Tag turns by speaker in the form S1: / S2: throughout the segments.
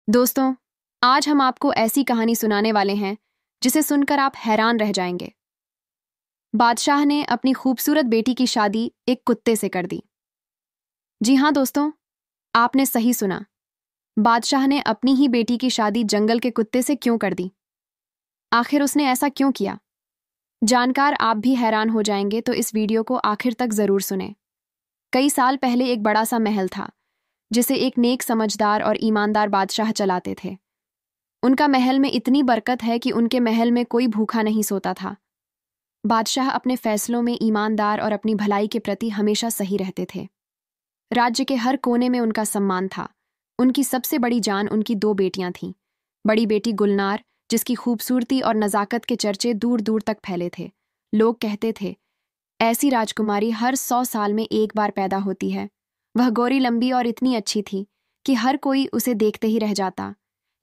S1: दोस्तों, आज हम आपको ऐसी कहानी सुनाने वाले हैं जिसे सुनकर आप हैरान रह जाएंगे। बादशाह ने अपनी खूबसूरत बेटी की शादी एक कुत्ते से कर दी। जी हाँ दोस्तों, आपने सही सुना। बादशाह ने अपनी ही बेटी की शादी जंगल के कुत्ते से क्यों कर दी? आखिर उसने ऐसा क्यों किया? जानकार आप भी हैरान हो जाएंगे, तो इस वीडियो को आखिर तक जरूर सुने। कई साल पहले एक बड़ा सा महल था जिसे एक नेक, समझदार और ईमानदार बादशाह चलाते थे। उनका महल में इतनी बरकत है कि उनके महल में कोई भूखा नहीं सोता था। बादशाह अपने फैसलों में ईमानदार और अपनी भलाई के प्रति हमेशा सही रहते थे। राज्य के हर कोने में उनका सम्मान था। उनकी सबसे बड़ी जान उनकी दो बेटियां थीं। बड़ी बेटी गुलनार, जिसकी खूबसूरती और नजाकत के चर्चे दूर दूर तक फैले थे। लोग कहते थे, ऐसी राजकुमारी हर 100 साल में एक बार पैदा होती है। वह गोरी, लंबी और इतनी अच्छी थी कि हर कोई उसे देखते ही रह जाता।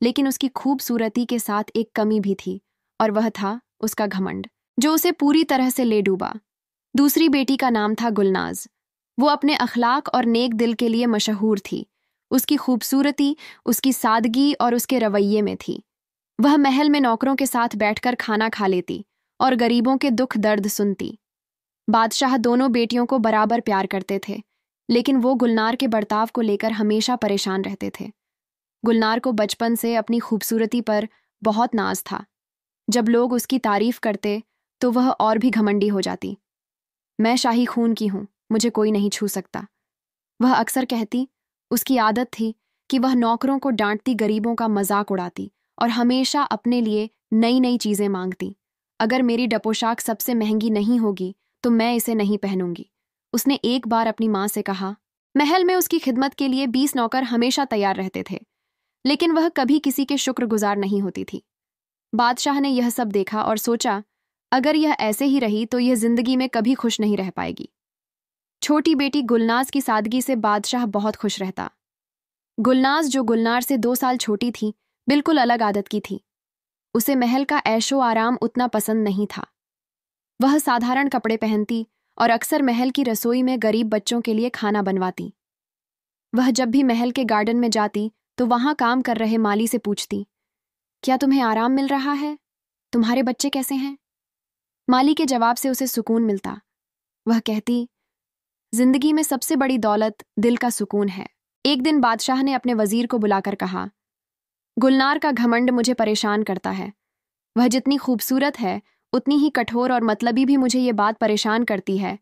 S1: लेकिन उसकी खूबसूरती के साथ एक कमी भी थी, और वह था उसका घमंड, जो उसे पूरी तरह से ले डूबा। दूसरी बेटी का नाम था गुलनाज। वो अपने अखलाक और नेक दिल के लिए मशहूर थी। उसकी खूबसूरती उसकी सादगी और उसके रवैये में थी। वह महल में नौकरों के साथ बैठकर खाना खा लेती और गरीबों के दुख दर्द सुनती। बादशाह दोनों बेटियों को बराबर प्यार करते थे, लेकिन वो गुलनार के बर्ताव को लेकर हमेशा परेशान रहते थे। गुलनार को बचपन से अपनी खूबसूरती पर बहुत नाज था। जब लोग उसकी तारीफ करते तो वह और भी घमंडी हो जाती। मैं शाही खून की हूं, मुझे कोई नहीं छू सकता, वह अक्सर कहती। उसकी आदत थी कि वह नौकरों को डांटती, गरीबों का मजाक उड़ाती और हमेशा अपने लिए नई नई चीजें मांगती। अगर मेरी डपोशाक सबसे महंगी नहीं होगी तो मैं इसे नहीं पहनूंगी, उसने एक बार अपनी मां से कहा। महल में उसकी खिदमत के लिए 20 नौकर हमेशा तैयार रहते थे, लेकिन वह कभी किसी के शुक्रगुजार नहीं होती थी। बादशाह ने यह सब देखा और सोचा, अगर यह ऐसे ही रही तो यह जिंदगी में कभी खुश नहीं रह पाएगी। छोटी बेटी गुलनाज की सादगी से बादशाह बहुत खुश रहता। गुलनाज, जो गुलनार से 2 साल छोटी थी, बिल्कुल अलग आदत की थी। उसे महल का ऐशो आराम उतना पसंद नहीं था। वह साधारण कपड़े पहनती और अक्सर महल की रसोई में गरीब बच्चों के लिए खाना बनवाती। वह जब भी महल के गार्डन में जाती तो वहां काम कर रहे माली से पूछती, क्या तुम्हें आराम मिल रहा है? तुम्हारे बच्चे कैसे हैं? माली के जवाब से उसे सुकून मिलता। वह कहती, जिंदगी में सबसे बड़ी दौलत दिल का सुकून है। एक दिन बादशाह ने अपने वजीर को बुलाकर कहा, गुलनार का घमंड मुझे परेशान करता है। वह जितनी खूबसूरत है उतनी ही कठोर और मतलबी भी मुझे ये बात परेशान करती है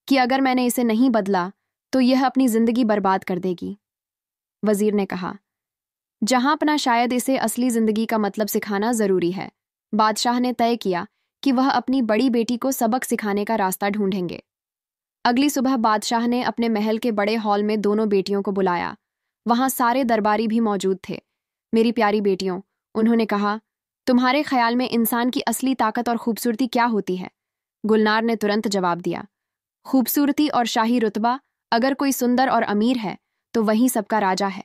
S1: कि अगर मैंने इसे नहीं बदला तो यह अपनी जिंदगी बर्बाद कर देगी। वजीर ने कहा, जहां अपना शायद इसे असली जिंदगी का मतलब सिखाना जरूरी है। बादशाह ने तय किया कि वह अपनी बड़ी बेटी को सबक सिखाने का रास्ता ढूंढेंगे। अगली सुबह बादशाह ने अपने महल के बड़े हॉल में दोनों बेटियों को बुलाया। वहां सारे दरबारी भी मौजूद थे। मेरी प्यारी बेटियों, उन्होंने कहा, तुम्हारे ख्याल में इंसान की असली ताकत और खूबसूरती क्या होती है? गुलनार ने तुरंत जवाब दिया, खूबसूरती और शाही रुतबा। अगर कोई सुंदर और अमीर है तो वही सबका राजा है।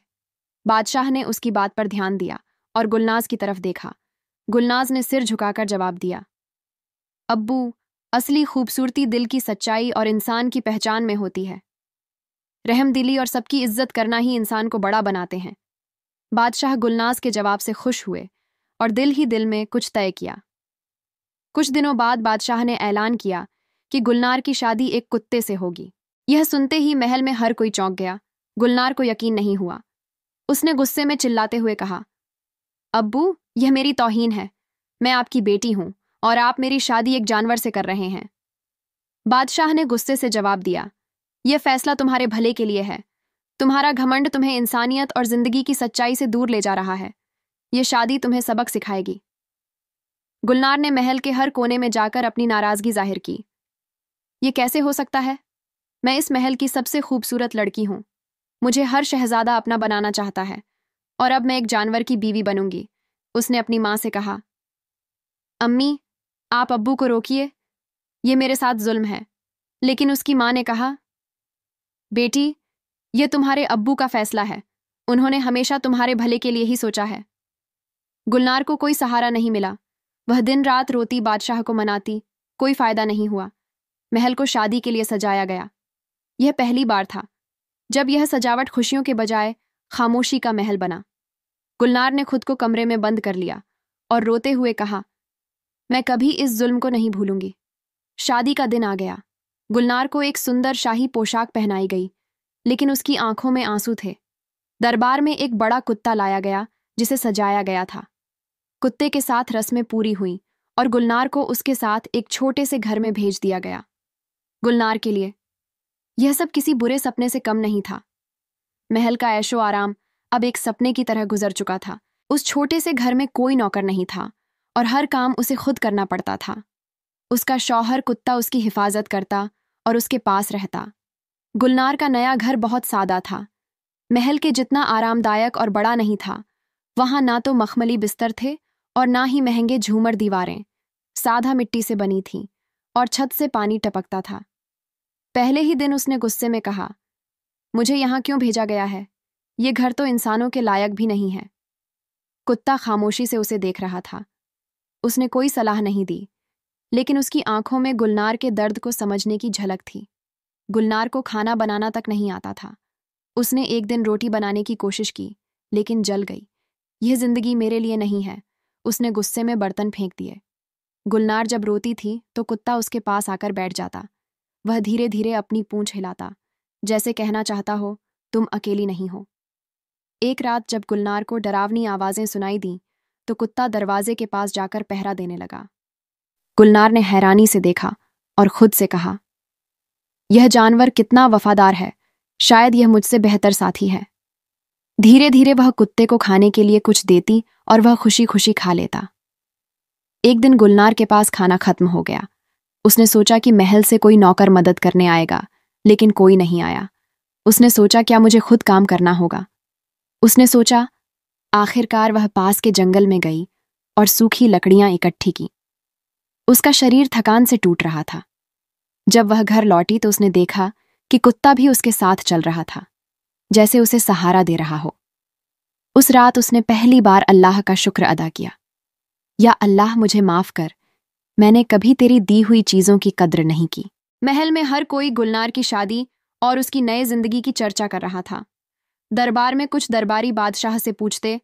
S1: बादशाह ने उसकी बात पर ध्यान दिया और गुलनाज की तरफ देखा। गुलनाज ने सिर झुकाकर जवाब दिया, अब्बू, असली खूबसूरती दिल की सच्चाई और इंसान की पहचान में होती है। रहमदिली और सबकी इज्जत करना ही इंसान को बड़ा बनाते हैं। बादशाह गुलनाज के जवाब से खुश हुए और दिल ही दिल में कुछ तय किया। कुछ दिनों बाद बादशाह ने ऐलान किया कि गुलनार की शादी एक कुत्ते से होगी। यह सुनते ही महल में हर कोई चौंक गया। गुलनार को यकीन नहीं हुआ। उसने गुस्से में चिल्लाते हुए कहा, अब्बू, यह मेरी तौहीन है। मैं आपकी बेटी हूं और आप मेरी शादी एक जानवर से कर रहे हैं। बादशाह ने गुस्से से जवाब दिया, यह फैसला तुम्हारे भले के लिए है। तुम्हारा घमंड तुम्हें इंसानियत और जिंदगी की सच्चाई से दूर ले जा रहा है। यह शादी तुम्हें सबक सिखाएगी। गुलनार ने महल के हर कोने में जाकर अपनी नाराजगी जाहिर की। यह कैसे हो सकता है? मैं इस महल की सबसे खूबसूरत लड़की हूं। मुझे हर शहजादा अपना बनाना चाहता है और अब मैं एक जानवर की बीवी बनूंगी। उसने अपनी मां से कहा, अम्मी, आप अब्बू को रोकिए, ये मेरे साथ जुल्म है। लेकिन उसकी मां ने कहा, बेटी, यह तुम्हारे अब्बू का फैसला है। उन्होंने हमेशा तुम्हारे भले के लिए ही सोचा है। गुलनार को कोई सहारा नहीं मिला। वह दिन रात रोती, बादशाह को मनाती, कोई फायदा नहीं हुआ। महल को शादी के लिए सजाया गया। यह पहली बार था जब यह सजावट खुशियों के बजाय खामोशी का महल बना। गुलनार ने खुद को कमरे में बंद कर लिया और रोते हुए कहा, मैं कभी इस जुल्म को नहीं भूलूंगी। शादी का दिन आ गया। गुलनार को एक सुंदर शाही पोशाक पहनाई गई, लेकिन उसकी आंखों में आंसू थे। दरबार में एक बड़ा कुत्ता लाया गया जिसे सजाया गया था। कुत्ते के साथ रस्में पूरी हुई और गुलनार को उसके साथ एक छोटे से घर में भेज दिया गया। गुलनार के लिए यह सब किसी बुरे सपने से कम नहीं था। महल का ऐशो आराम अब एक सपने की तरह गुजर चुका था। उस छोटे से घर में कोई नौकर नहीं था और हर काम उसे खुद करना पड़ता था। उसका शौहर कुत्ता उसकी हिफाजत करता और उसके पास रहता। गुलनार का नया घर बहुत सादा था। महल के जितना आरामदायक और बड़ा नहीं था। वहां ना तो मखमली बिस्तर थे और ना ही महंगे झूमर दीवारें सादा मिट्टी से बनी थीं और छत से पानी टपकता था। पहले ही दिन उसने गुस्से में कहा, मुझे यहाँ क्यों भेजा गया है? ये घर तो इंसानों के लायक भी नहीं है। कुत्ता खामोशी से उसे देख रहा था। उसने कोई सलाह नहीं दी, लेकिन उसकी आंखों में गुलनार के दर्द को समझने की झलक थी। गुलनार को खाना बनाना तक नहीं आता था। उसने एक दिन रोटी बनाने की कोशिश की, लेकिन जल गई। यह जिंदगी मेरे लिए नहीं है। उसने गुस्से में बर्तन फेंक दिए। गुलनार जब रोती थी तो कुत्ता उसके पास आकर बैठ जाता। वह धीरे धीरे अपनी पूंछ हिलाता, जैसे कहना चाहता हो, तुम अकेली नहीं हो। एक रात जब गुलनार को डरावनी आवाजें सुनाई दी तो कुत्ता दरवाजे के पास जाकर पहरा देने लगा। गुलनार ने हैरानी से देखा और खुद से कहा, यह जानवर कितना वफादार है। शायद यह मुझसे बेहतर साथी है। धीरे धीरे वह कुत्ते को खाने के लिए कुछ देती और वह खुशी खुशी खा लेता। एक दिन गुलनार के पास खाना खत्म हो गया। उसने सोचा कि महल से कोई नौकर मदद करने आएगा, लेकिन कोई नहीं आया। उसने सोचा, क्या मुझे खुद काम करना होगा? उसने सोचा। आखिरकार वह पास के जंगल में गई और सूखी लकड़ियां इकट्ठी की। उसका शरीर थकान से टूट रहा था। जब वह घर लौटी तो उसने देखा कि कुत्ता भी उसके साथ चल रहा था, जैसे उसे सहारा दे रहा हो। उस रात उसने पहली बार अल्लाह का शुक्र अदा किया। या अल्लाह, मुझे माफ कर, मैंने कभी तेरी दी हुई चीजों की कद्र नहीं की। महल में हर कोई गुलनार की शादी और उसकी नई जिंदगी की चर्चा कर रहा था। दरबार में कुछ दरबारी बादशाह से पूछते,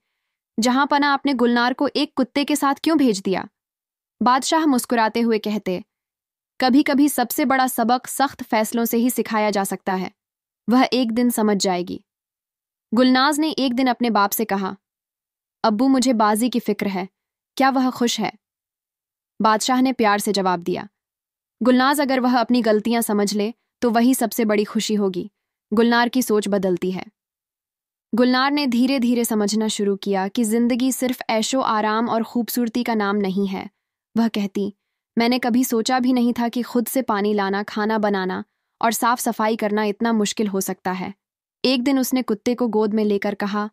S1: जहां पना आपने गुलनार को एक कुत्ते के साथ क्यों भेज दिया? बादशाह मुस्कुराते हुए कहते, कभी कभी सबसे बड़ा सबक सख्त फैसलों से ही सिखाया जा सकता है। वह एक दिन समझ जाएगी। गुलनाज ने एक दिन अपने बाप से कहा, अब्बू, मुझे बाजी की फिक्र है, क्या वह खुश है? बादशाह ने प्यार से जवाब दिया, गुलनाज, अगर वह अपनी गलतियां समझ ले तो वही सबसे बड़ी खुशी होगी। गुलनार की सोच बदलती है। गुलनार ने धीरे धीरे समझना शुरू किया कि जिंदगी सिर्फ ऐशो आराम और खूबसूरती का नाम नहीं है। वह कहती, मैंने कभी सोचा भी नहीं था कि खुद से पानी लाना, खाना बनाना और साफ सफाई करना इतना मुश्किल हो सकता है। एक दिन उसने कुत्ते को गोद में लेकर कहा,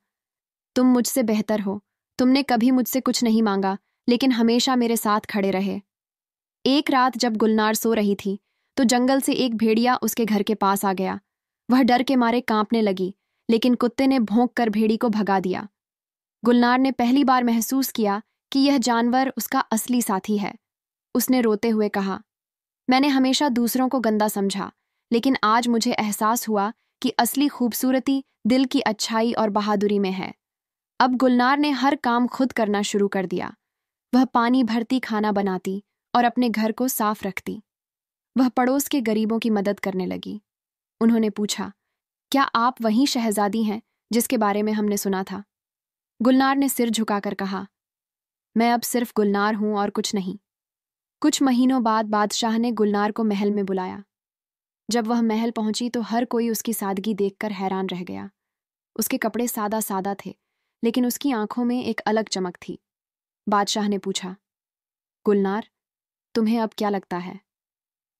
S1: तुम मुझसे बेहतर हो। तुमने कभी मुझसे कुछ नहीं मांगा, लेकिन हमेशा मेरे साथ खड़े रहे। एक रात जब गुलनार सो रही थी तो जंगल से एक भेड़िया उसके घर के पास आ गया। वह डर के मारे कांपने लगी, लेकिन कुत्ते ने भौंक कर भेड़ी को भगा दिया। गुलनार ने पहली बार महसूस किया कि यह जानवर उसका असली साथी है। उसने रोते हुए कहा, मैंने हमेशा दूसरों को गंदा समझा, लेकिन आज मुझे एहसास हुआ कि असली खूबसूरती दिल की अच्छाई और बहादुरी में है। अब गुलनार ने हर काम खुद करना शुरू कर दिया। वह पानी भरती, खाना बनाती और अपने घर को साफ रखती। वह पड़ोस के गरीबों की मदद करने लगी। उन्होंने पूछा, क्या आप वही शहजादी हैं जिसके बारे में हमने सुना था? गुलनार ने सिर झुकाकर कहा, मैं अब सिर्फ गुलनार हूं और कुछ नहीं। कुछ महीनों बाद बादशाह ने गुलनार को महल में बुलाया। जब वह महल पहुंची तो हर कोई उसकी सादगी देखकर हैरान रह गया। उसके कपड़े सादा सादा थे, लेकिन उसकी आंखों में एक अलग चमक थी। बादशाह ने पूछा, गुलनार, तुम्हें अब क्या लगता है?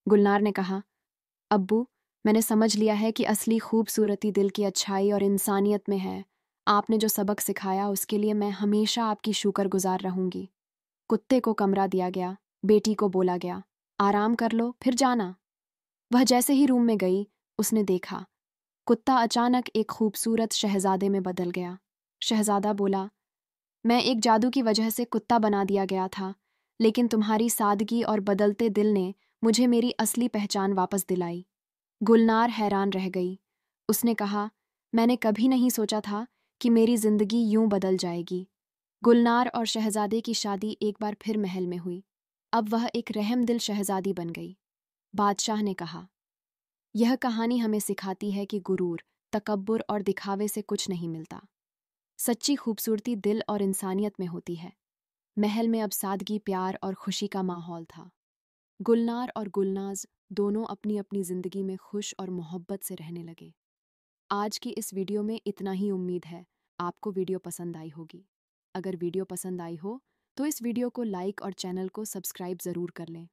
S1: गुलनार ने कहा, अब्बू, मैंने समझ लिया है कि असली खूबसूरती दिल की अच्छाई और इंसानियत में है। आपने जो सबक सिखाया उसके लिए मैं हमेशा आपकी शुक्रगुजार रहूंगी। कुत्ते को कमरा दिया गया। बेटी को बोला गया, आराम कर लो, फिर जाना। वह जैसे ही रूम में गई, उसने देखा कुत्ता अचानक एक खूबसूरत शहजादे में बदल गया। शहजादा बोला, मैं एक जादू की वजह से कुत्ता बना दिया गया था, लेकिन तुम्हारी सादगी और बदलते दिल ने मुझे मेरी असली पहचान वापस दिलाई। गुलनार हैरान रह गई। उसने कहा, मैंने कभी नहीं सोचा था कि मेरी जिंदगी यूं बदल जाएगी। गुलनार और शहजादे की शादी एक बार फिर महल में हुई। अब वह एक रहमदिल शहजादी बन गई। बादशाह ने कहा, यह कहानी हमें सिखाती है कि गुरूर, तकब्बुर और दिखावे से कुछ नहीं मिलता। सच्ची खूबसूरती दिल और इंसानियत में होती है। महल में अब सादगी, प्यार और खुशी का माहौल था। गुलनार और गुलनाज दोनों अपनी अपनी जिंदगी में खुश और मोहब्बत से रहने लगे। आज की इस वीडियो में इतना ही। उम्मीद है आपको वीडियो पसंद आई होगी। अगर वीडियो पसंद आई हो तो इस वीडियो को लाइक और चैनल को सब्सक्राइब ज़रूर कर लें।